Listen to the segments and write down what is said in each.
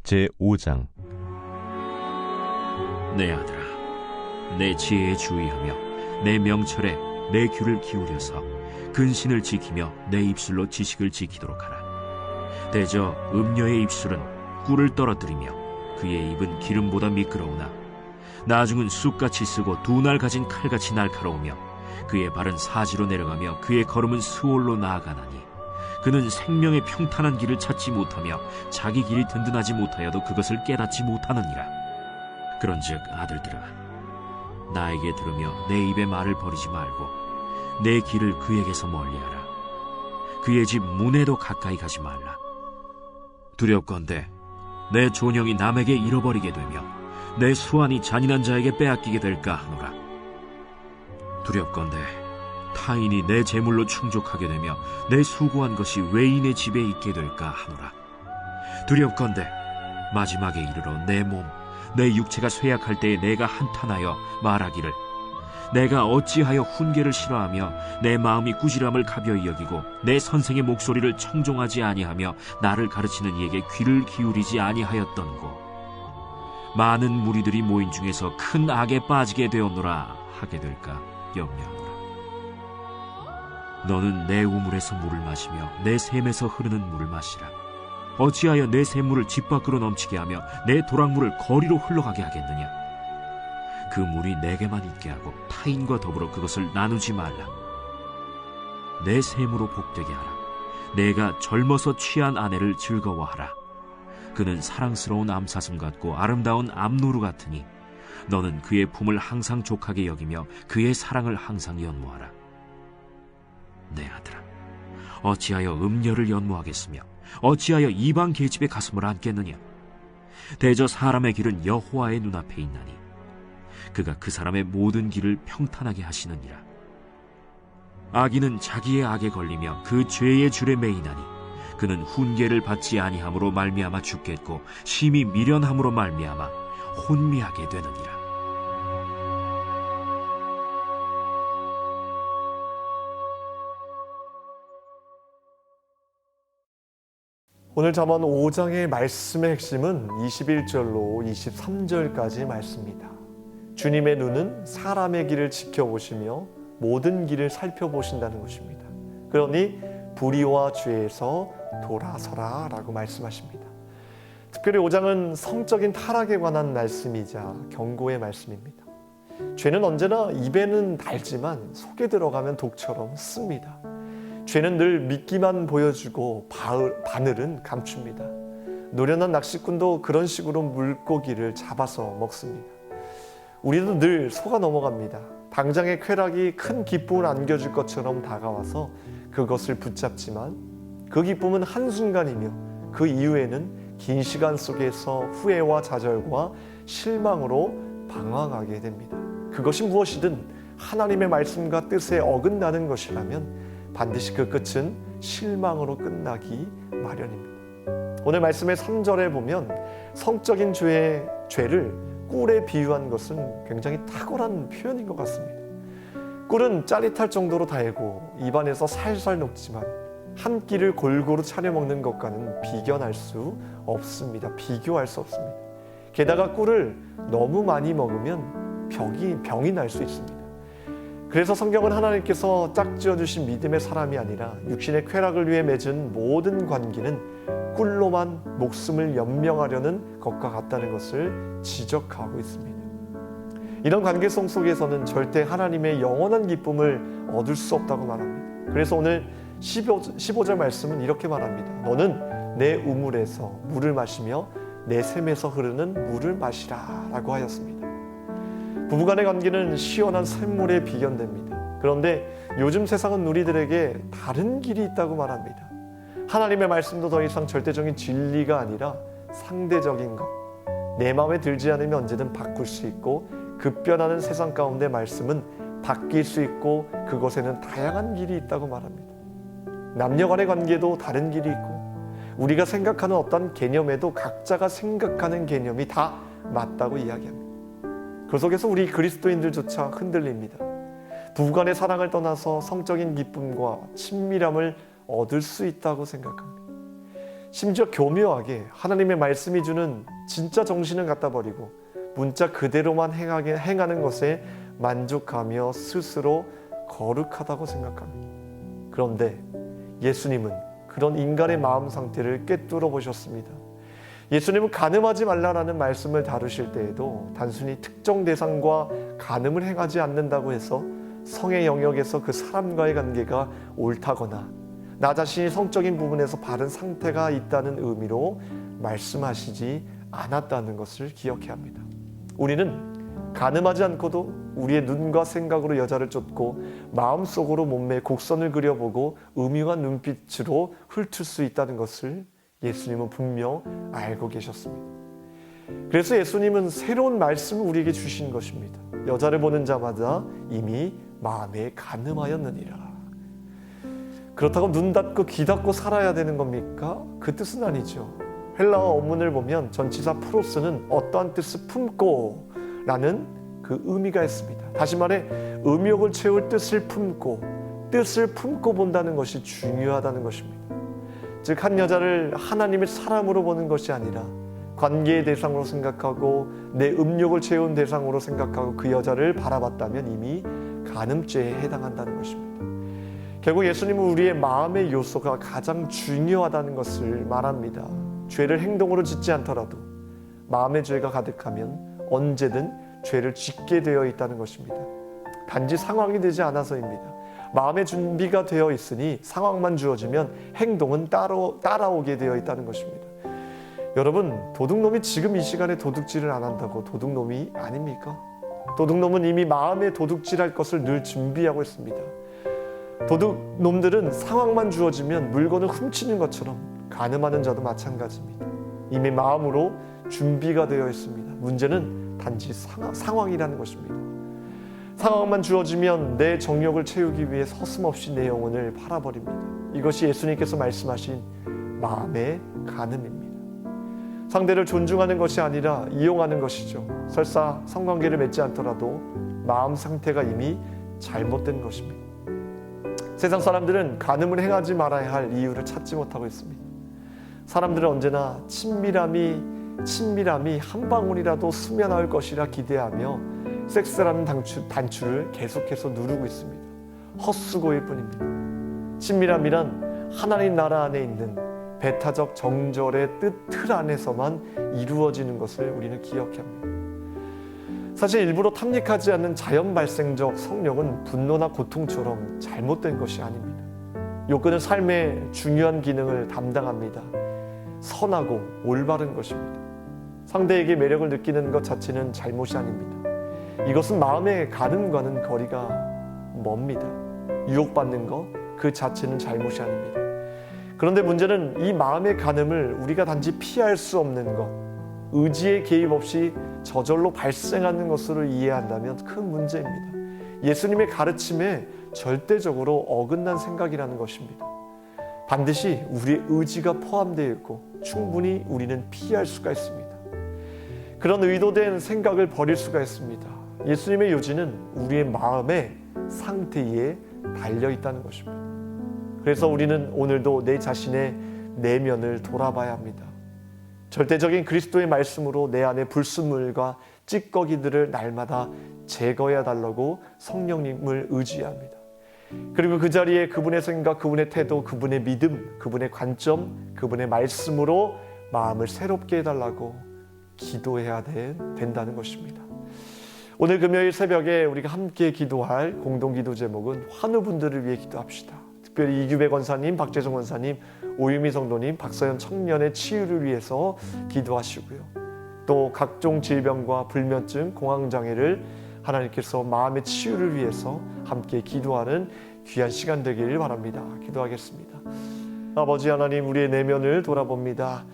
제5장. 내 아들아, 내 지혜에 주의하며 내 명철에 내 귀를 기울여서 근신을 지키며 내 입술로 지식을 지키도록 하라. 대저 음녀의 입술은 꿀을 떨어뜨리며 그의 입은 기름보다 미끄러우나 나중은 쑥같이 쓰고 두 날 가진 칼같이 날카로우며 그의 발은 사지로 내려가며 그의 걸음은 스올로 나아가나니 그는 생명의 평탄한 길을 찾지 못하며 자기 길이 든든하지 못하여도 그것을 깨닫지 못하느니라. 그런즉 아들들아, 나에게 들으며 내 입의 말을 버리지 말고 내 길을 그에게서 멀리하라. 그의 집 문에도 가까이 가지 말라. 두렵건대 내 존영이 남에게 잃어버리게 되며 내 수완이 잔인한 자에게 빼앗기게 될까 하노라. 두렵건대 타인이 내 재물로 충족하게 되며 내 수고한 것이 외인의 집에 있게 될까 하노라. 두렵건대 마지막에 이르러 내 몸, 내 육체가 쇠약할 때에 내가 한탄하여 말하기를 내가 어찌하여 훈계를 싫어하며 내 마음이 꾸지람을 가벼이 여기고 내 선생의 목소리를 청종하지 아니하며 나를 가르치는 이에게 귀를 기울이지 아니하였던고. 많은 무리들이 모인 중에서 큰 악에 빠지게 되었노라 하게 될까 염려하노라. 너는 내 우물에서 물을 마시며 내 샘에서 흐르는 물을 마시라. 어찌하여 내 샘물을 집 밖으로 넘치게 하며 내 도랑물을 거리로 흘러가게 하겠느냐. 그 물이 내게만 있게 하고 타인과 더불어 그것을 나누지 말라. 내 샘으로 복되게 하라. 내가 젊어서 취한 아내를 즐거워하라. 그는 사랑스러운 암사슴 같고 아름다운 암노루 같으니 너는 그의 품을 항상 족하게 여기며 그의 사랑을 항상 연모하라. 내 아들아, 어찌하여 음녀를 연모하겠으며 어찌하여 이방 계집의 가슴을 안겠느냐. 대저 사람의 길은 여호와의 눈앞에 있나니 그가 그 사람의 모든 길을 평탄하게 하시느니라. 악인은 자기의 악에 걸리며 그 죄의 줄에 매이나니 그는 훈계를 받지 아니함으로 말미암아 죽겠고 심히 미련함으로 말미암아 혼미하게 되느니라. 오늘 잠언 5장의 말씀의 핵심은 21절로 23절까지 말씀입니다. 주님의 눈은 사람의 길을 지켜보시며 모든 길을 살펴보신다는 것입니다. 그러니 불의와 죄에서 돌아서라 라고 말씀하십니다. 특별히 5장은 성적인 타락에 관한 말씀이자 경고의 말씀입니다. 죄는 언제나 입에는 달지만 속에 들어가면 독처럼 씁니다. 죄는 늘 미끼만 보여주고 바늘은 감춥니다. 노련한 낚시꾼도 그런 식으로 물고기를 잡아서 먹습니다. 우리도 늘 속아 넘어갑니다. 당장의 쾌락이 큰 기쁨을 안겨줄 것처럼 다가와서 그것을 붙잡지만 그 기쁨은 한순간이며 그 이후에는 긴 시간 속에서 후회와 좌절과 실망으로 방황하게 됩니다. 그것이 무엇이든 하나님의 말씀과 뜻에 어긋나는 것이라면 반드시 그 끝은 실망으로 끝나기 마련입니다. 오늘 말씀의 3절에 보면 성적인 죄를 꿀에 비유한 것은 굉장히 탁월한 표현인 것 같습니다. 꿀은 짜릿할 정도로 달고 입안에서 살살 녹지만 한 끼를 골고루 차려 먹는 것과는 비교할 수 없습니다. 비교할 수 없습니다. 게다가 꿀을 너무 많이 먹으면 병이 날 수 있습니다. 그래서 성경은 하나님께서 짝지어주신 믿음의 사람이 아니라 육신의 쾌락을 위해 맺은 모든 관계는 꿀로만 목숨을 연명하려는 것과 같다는 것을 지적하고 있습니다. 이런 관계성 속에서는 절대 하나님의 영원한 기쁨을 얻을 수 없다고 말합니다. 그래서 오늘 15절 말씀은 이렇게 말합니다. 너는 내 우물에서 물을 마시며 내 샘에서 흐르는 물을 마시라 라고 하였습니다. 부부간의 관계는 시원한 샘물에 비견됩니다. 그런데 요즘 세상은 우리들에게 다른 길이 있다고 말합니다. 하나님의 말씀도 더 이상 절대적인 진리가 아니라 상대적인 것, 내 마음에 들지 않으면 언제든 바꿀 수 있고 급변하는 세상 가운데 말씀은 바뀔 수 있고 그것에는 다양한 길이 있다고 말합니다. 남녀 간의 관계도 다른 길이 있고 우리가 생각하는 어떤 개념에도 각자가 생각하는 개념이 다 맞다고 이야기합니다. 그 속에서 우리 그리스도인들조차 흔들립니다. 부부간의 사랑을 떠나서 성적인 기쁨과 친밀함을 얻을 수 있다고 생각합니다. 심지어 교묘하게 하나님의 말씀이 주는 진짜 정신을 갖다 버리고 문자 그대로만 행하는 것에 만족하며 스스로 거룩하다고 생각합니다. 그런데 예수님은 그런 인간의 마음 상태를 꿰뚫어 보셨습니다. 예수님은 간음하지 말라라는 말씀을 다루실 때에도 단순히 특정 대상과 간음을 행하지 않는다고 해서 성의 영역에서 그 사람과의 관계가 옳다거나 나 자신이 성적인 부분에서 바른 상태가 있다는 의미로 말씀하시지 않았다는 것을 기억해야 합니다. 우리는 간음하지 않고도 우리의 눈과 생각으로 여자를 쫓고 마음속으로 몸매에 곡선을 그려보고 음흉한 눈빛으로 훑을 수 있다는 것을 예수님은 분명 알고 계셨습니다. 그래서 예수님은 새로운 말씀을 우리에게 주신 것입니다. 여자를 보는 자마다 이미 마음에 간음하였느니라. 그렇다고 눈 닫고 귀 닫고 살아야 되는 겁니까? 그 뜻은 아니죠. 헬라어 원문을 보면 전치사 프로스는 어떠한 뜻을 품고 라는 그 의미가 있습니다. 다시 말해 음욕을 채울 뜻을 품고 본다는 것이 중요하다는 것입니다. 즉 한 여자를 하나님의 사람으로 보는 것이 아니라 관계의 대상으로 생각하고 내 음욕을 채운 대상으로 생각하고 그 여자를 바라봤다면 이미 간음죄에 해당한다는 것입니다. 결국 예수님은 우리의 마음의 요소가 가장 중요하다는 것을 말합니다. 죄를 행동으로 짓지 않더라도 마음의 죄가 가득하면 언제든 죄를 짓게 되어 있다는 것입니다. 단지 상황이 되지 않아서입니다. 마음의 준비가 되어 있으니 상황만 주어지면 행동은 따라오게 되어 있다는 것입니다. 여러분, 도둑놈이 지금 이 시간에 도둑질을 안 한다고 도둑놈이 아닙니까? 도둑놈은 이미 마음에 도둑질할 것을 늘 준비하고 있습니다. 도둑놈들은 상황만 주어지면 물건을 훔치는 것처럼 간음하는 자도 마찬가지입니다. 이미 마음으로 준비가 되어 있습니다. 문제는 단지 상황이라는 것입니다. 상황만 주어지면 내 정욕을 채우기 위해 서슴없이 내 영혼을 팔아버립니다. 이것이 예수님께서 말씀하신 마음의 간음입니다. 상대를 존중하는 것이 아니라 이용하는 것이죠. 설사 성관계를 맺지 않더라도 마음 상태가 이미 잘못된 것입니다. 세상 사람들은 간음을 행하지 말아야 할 이유를 찾지 못하고 있습니다. 사람들은 언제나 친밀함이 한 방울이라도 스며나올 것이라 기대하며 섹스라는 단추를 계속해서 누르고 있습니다. 헛수고일 뿐입니다. 친밀함이란 하나님 나라 안에 있는 배타적 정절의 틀 안에서만 이루어지는 것을 우리는 기억해야 합니다. 사실 일부러 탐닉하지 않는 자연 발생적 성욕은 분노나 고통처럼 잘못된 것이 아닙니다. 욕구는 삶의 중요한 기능을 담당합니다. 선하고 올바른 것입니다. 상대에게 매력을 느끼는 것 자체는 잘못이 아닙니다. 이것은 마음의 간음과는 거리가 멉니다. 유혹받는 것 그 자체는 잘못이 아닙니다. 그런데 문제는 이 마음의 간음을 우리가 단지 피할 수 없는 것, 의지의 개입 없이 저절로 발생하는 것으로 이해한다면 큰 문제입니다. 예수님의 가르침에 절대적으로 어긋난 생각이라는 것입니다. 반드시 우리의 의지가 포함되어 있고 충분히 우리는 피할 수가 있습니다. 그런 의도된 생각을 버릴 수가 있습니다. 예수님의 요지는 우리의 마음의 상태에 달려 있다는 것입니다. 그래서 우리는 오늘도 내 자신의 내면을 돌아봐야 합니다. 절대적인 그리스도의 말씀으로 내 안의 불순물과 찌꺼기들을 날마다 제거해 달라고 성령님을 의지합니다. 그리고 그 자리에 그분의 생각, 그분의 태도, 그분의 믿음, 그분의 관점, 그분의 말씀으로 마음을 새롭게 해달라고 기도해야 된다는 것입니다. 오늘 금요일 새벽에 우리가 함께 기도할 공동기도 제목은 환우분들을 위해 기도합시다. 특별히 이규배 권사님, 박재성 권사님, 오유미 성도님, 박서연 청년의 치유를 위해서 기도하시고요. 또 각종 질병과 불면증, 공황장애를 하나님께서 마음의 치유를 위해서 함께 기도하는 귀한 시간 되기를 바랍니다. 기도하겠습니다. 아버지 하나님, 우리의 내면을 돌아봅니다.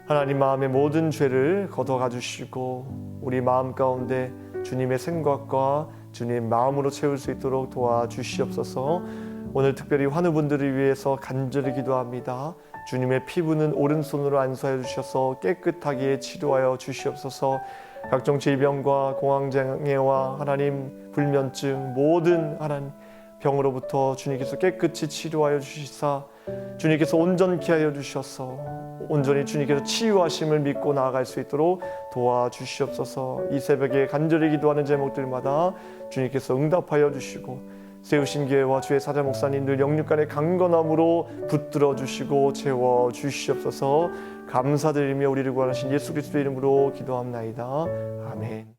하나님, 마음의 모든 죄를 걷어가 주시고 우리 마음 가운데 주님의 생각과 주님 마음으로 채울 수 있도록 도와주시옵소서. 오늘 특별히 환우분들을 위해서 간절히 기도합니다. 주님의 피부는 오른손으로 안수하여 주셔서 깨끗하게 치료하여 주시옵소서. 각종 질병과 공황장애와 하나님 불면증 모든 하나님 병으로부터 주님께서 깨끗이 치료하여 주시사 주님께서 온전케 하여 주셔서 온전히 주님께서 치유하심을 믿고 나아갈 수 있도록 도와주시옵소서. 이 새벽에 간절히 기도하는 제목들마다 주님께서 응답하여 주시고 세우신 교회와 주의 사자 목사님들 영육간의 강건함으로 붙들어 주시고 채워 주시옵소서. 감사드리며 우리를 구원하신 예수 그리스도의 이름으로 기도합나이다. 아멘.